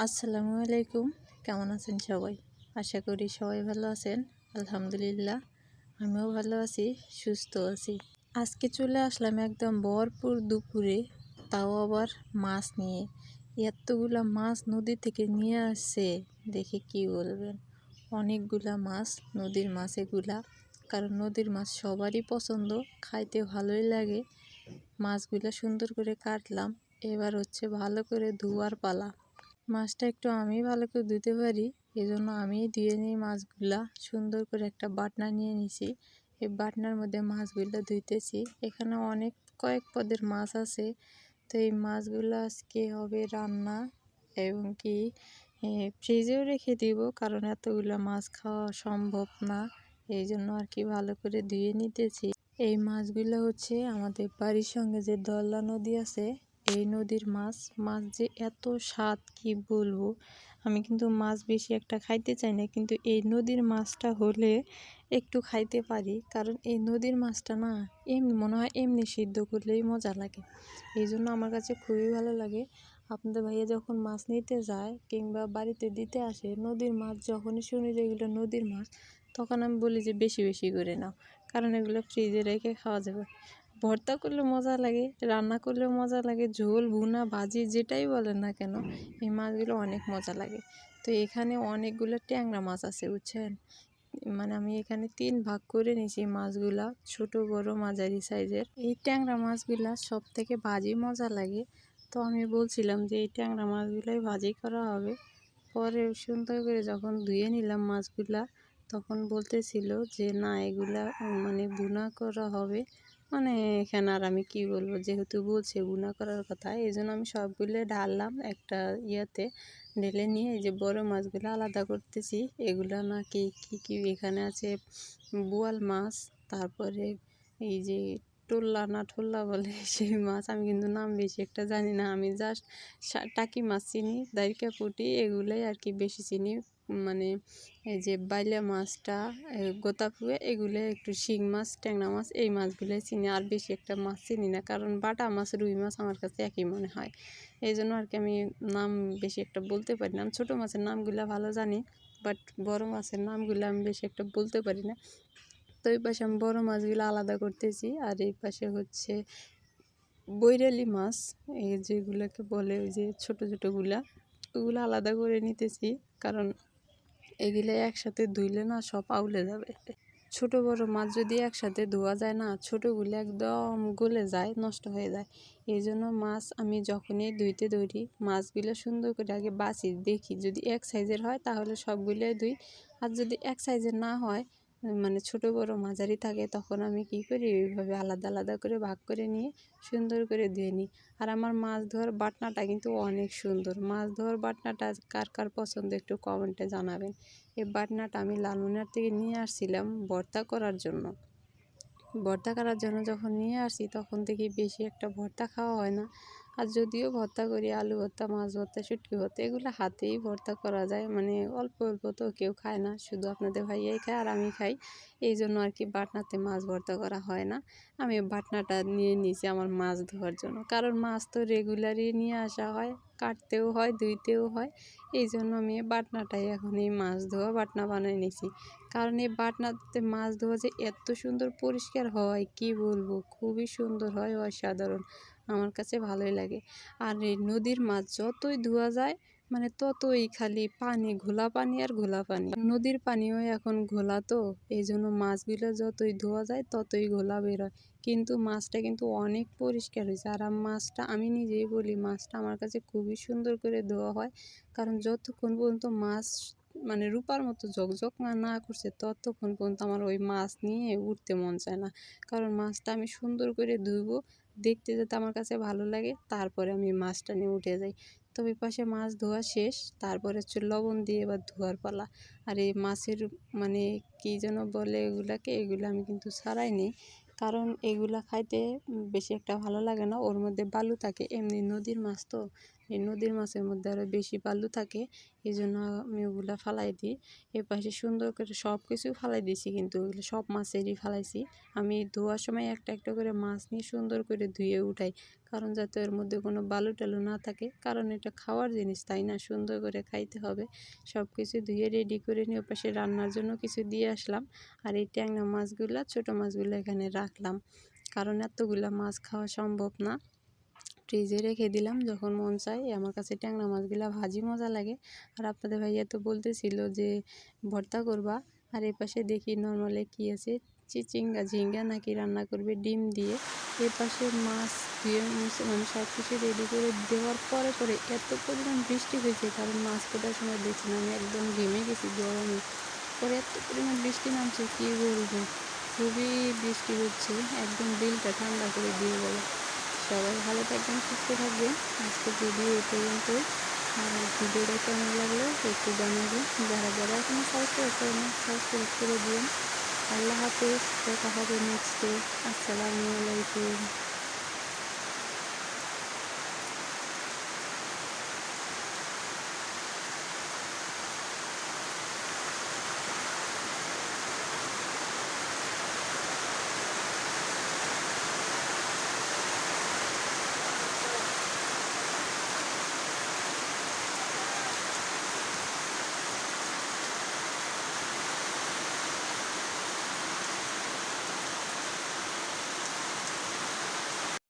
আসসালামু আলাইকুম। কেমন আছেন সবাই? আশা করি সবাই ভালো আছেন। আলহামদুলিল্লাহ আমিও ভালো আছি, সুস্থ আছি। আজকে চলে আসলাম একদম ভরপুর দুপুরে, তাও আবার মাছ নিয়ে। এতগুলা মাছ নদী থেকে নিয়ে আসছে, দেখে কি বলবেন। অনেকগুলা মাছ, নদীর মাছ এগুলা। কারণ নদীর মাছ সবারই পছন্দ, খাইতে ভালোই লাগে। মাছগুলা সুন্দর করে কাটলাম, এবার হচ্ছে ভালো করে ধোয়ার পালা। মাছটা একটু আমি ভালো করে ধুতে পারি, এজন্য আমি ধুয়ে নিই মাছগুলা। সুন্দর করে একটা বাটনা নিয়ে নিছি, এই বাটনার মধ্যে মাছগুলো ধুইতেছি। এখানে অনেক কয়েক পদের মাছ আছে, তো এই মাছগুলো আজকে হবে রান্না এবং কি ফ্রিজেও রেখে দিব, কারণ এতগুলো মাছ খাওয়া সম্ভব না। এই জন্য আর কি ভালো করে ধুয়ে নিতেছি। এই মাছগুলো হচ্ছে আমাদের বাড়ির সঙ্গে যে দলদা নদী আছে, এই নদীর মাছ। মাছ যে এত স্বাদ কি বলবো। আমি কিন্তু মাছ বেশি একটা খাইতে চাই না, কিন্তু এই নদীর মাছটা হলে একটু খাইতে পারি। কারণ এই নদীর মাছটা না এমনি মনে হয় এমনি সিদ্ধ করলেই মজা লাগে, এই জন্য আমার কাছে খুবই ভালো লাগে। আপনাদের ভাইয়া যখন মাছ নিতে যায় কিংবা বাড়িতে দিতে আসে নদীর মাছ, যখনই শুনি যে এগুলো নদীর মাছ, তখন আমি বলি যে বেশি বেশি করে নাও, কারণ এগুলো ফ্রিজে রেখে খাওয়া যাবে। ভর্তা করলে মজা লাগে, রান্না করলেও মজা লাগে, ঝোল ভুনা ভাজি যেটাই বলেন না কেন, এই মাছগুলো অনেক মজা লাগে। তো এখানে অনেকগুলো ট্যাংরা মাছ আছে বুঝছেন, মানে আমি এখানে 3 ভাগ করে নিয়েছি মাছগুলা, ছোট বড় মাঝারি সাইজের। এই ট্যাংরা মাছগুলা সব থেকে ভাজি মজা লাগে, তো আমি বলছিলাম যে এই ট্যাংরা মাছগুলাই ভাজি করা হবে। পরে সুন্দর করে যখন ধুয়ে নিলাম মাছগুলা, তখন বলতেছিল যে না এগুলা মানে ভুনা করা হবে। মানে এখানে আর আমি কি বলবো, যেহেতু বলছে ভুনা করার কথা, এই জন্য আমি সবগুলো ঢাললাম একটা ইয়েতে, ঢেলে নিয়ে এই যে বড় মাছগুলো আলাদা করতেছি। এগুলা নাকি কি কি এখানে আছে, বোয়াল মাছ, তারপরে এই যে টোল্লা না ঠোল্লা বলে সেই মাছ, আমি কিন্তু নাম বেশি একটা জানি না। আমি জাস্ট টাকি মাছ চিনি, দাইরকা পুঁটি, এগুলোই আর কি বেশি চিনি। মানে এই যে বাইলা মাছটা, গোতাপুয়া, এগুলো একটু শিং মাছ, ট্যাংরা মাছ, এই মাছগুলোই চিনি। আর বেশি একটা মাছ চিনি না, কারণ বাটা মাছ রুই মাছ আমার কাছে একই মনে হয়। এই জন্য আর কি আমি নাম বেশি একটা বলতে পারি না। আমি ছোটো মাছের নামগুলো ভালো জানি, বাট বড় মাছের নামগুলো আমি বেশি একটা বলতে পারি না। তো এই পাশে আমি বড় মাছগুলো আলাদা করতেছি, আর এই পাশে হচ্ছে বৈরালি মাছ, এই যেগুলোকে বলে ওই যে ছোটো ছোটোগুলা, ওগুলো আলাদা করে নিতেছি। কারণ এগুলো একসাথে ধুইলে না সব আউলে যাবে। ছোট বড় মাছ যদি একসাথে ধোয়া যায় না, ছোটোগুলো একদম গলে যায়, নষ্ট হয়ে যায়। এই জন্য মাছ আমি যখনই ধুইতে ধরি, মাছগুলো সুন্দর করে আগে বাছি, দেখি যদি এক সাইজের হয় তাহলে সবগুলোই ধুই। আর যদি এক সাইজের না হয়, মানে ছোট বড় মাঝারি থাকে, তখন আমি কি করি ওইভাবে আলাদা আলাদা করে ভাগ করে নিয়ে সুন্দর করে ধুয়ে নিই। আর আমার মাছ ধোয়ার বাটনাটা কিন্তু অনেক সুন্দর। মাছ ধোয়ার বাটনাটা কার কার পছন্দ একটু কমেন্টে জানাবেন। এই বাটনাটা আমি লালমনিরহাট থেকে নিয়ে আসছিলাম ভর্তা করার জন্য। ভর্তা করার জন্য যখন নিয়ে আসি, তখন দেখি বেশি একটা ভর্তা খাওয়া হয় না। আর যদিও ভর্তা করি, আলু ভর্তা, মাছ ভর্তা, শুটকি ভর্তা, এগুলো হাতেই ভর্তা করা যায়। মানে অল্প অল্প তো কেউ খায় না, শুধু আপনাদের ভাইয়াই খায় আর আমি খাই। এই জন্য আর কি বাটনাতে মাছ ভর্তা করা হয় না। আমি বাটনাটা নিয়ে নিয়েছি আমার মাছ ধোয়ার জন্য, কারণ মাছ তো রেগুলারই নিয়ে আসা হয়, কাটতেও হয়, ধুইতেও হয়। এই জন্য আমি বাটনাটাই এখন এই মাছ ধোয়া বাটনা বানিয়ে নিয়েছি। কারণ এই বাটনাতে মাছ ধোয়া যে এত সুন্দর পরিষ্কার হয় কি বলবো, খুবই সুন্দর হয়, অসাধারণ। আমার কাছে ভালোই লাগে। আর এই নদীর মাছ যতই ধোয়া যায়, মানে ততই খালি পানি, ঘোলা পানি আর ঘোলা পানি। নদীর পানিও এখন ঘোলা, তো এই জন্য মাছগুলো যতই ধোয়া যায় ততই ঘোলা বেরোয়। কিন্তু মাছটা কিন্তু অনেক পরিষ্কার হয়েছে। আর মাছটা আমি নিজেই বলি, মাছটা আমার কাছে খুবই সুন্দর করে ধোয়া হয়। কারণ যতক্ষণ পর্যন্ত মাছ মানে রূপার মতো ঝকঝক না করছে, ততক্ষণ পর্যন্ত আমার ওই মাছ নিয়ে উঠতে মন চায় না। কারণ মাছটা আমি সুন্দর করে ধুইবো, দেখতে যেতে আমার কাছে ভালো লাগে, তারপরে আমি মাছটা নিয়ে উঠে যাই। তো ওই পাশে মাছ ধোয়া শেষ, তারপরে হচ্ছে লবণ দিয়ে এবার ধোয়ার পালা। আর এই মাছের মানে কী যেন বলে এগুলাকে, এগুলো আমি কিন্তু ছাড়াই নিই, কারণ এগুলা খাইতে বেশি একটা ভালো লাগে না, ওর মধ্যে বালু থাকে, এমনি নদীর মাছ তো, এই নদীর মাছের মধ্যে আরও বেশি বালু থাকে, এই জন্য আমি ওগুলো ফালাই দিই। এ পাশে সুন্দর করে সব কিছু ফালাই দিয়েছি, কিন্তু ওগুলো সব মাছেরই ফালাইছি। আমি ধোয়ার সময় একটা একটা করে মাছ নিয়ে সুন্দর করে ধুয়ে উঠাই, কারণ যাতে এর মধ্যে কোনো বালু টালু না থাকে, কারণ এটা খাওয়ার জিনিস, তাই না? সুন্দর করে খাইতে হবে। সব কিছু ধুয়ে রেডি করে নিয়ে পাশে রান্নার জন্য কিছু দিয়ে আসলাম। আর এই ট্যাংরা মাছগুলো, ছোটো মাছগুলো এখানে রাখলাম, কারণ এতগুলা মাছ খাওয়া সম্ভব না। ফ্রিজে রেখে দিলাম, যখন মন চায়। আমার কাছে ট্যাংরা মাছগুলা ভাজি মজা লাগে। আর আপনাদের ভাইয়া তো বলতেছিল যে ভর্তা করবা, আর এই পাশে দেখি নর্মালে কি আছে, চিচিঙ্গা ঝিঙ্গা নাকি রান্না করবে ডিম দিয়ে। এর পাশে মাছ ধুয়ে মানে সব কিছু রেডি করে দেওয়ার পরে পরে এত পরিমাণ বৃষ্টি হয়েছে, কারণ মাছ কোটার সময় দেখছিলাম আমি একদম ঘেমে গেছি গরমে। পরে এত পরিমাণ বৃষ্টি নামছে কি বলবো, খুবই বৃষ্টি হচ্ছে, একদম দিলটা ঠান্ডা করে দিয়ে গেল। সবাই ভালো থাকবেন, সুস্থ থাকবেন। আজকের ভিডিও এই পর্যন্তই। আর ভিডিওটা কেমন লাগলো একটু জানাবেন। যারা যারা এখনো সাবস্ক্রাইব করেন সাবস্ক্রাইব করে দিন। আল্লাহ হাফেজ, দেখা হবে নেক্সটে। আসসালামু আলাইকুম।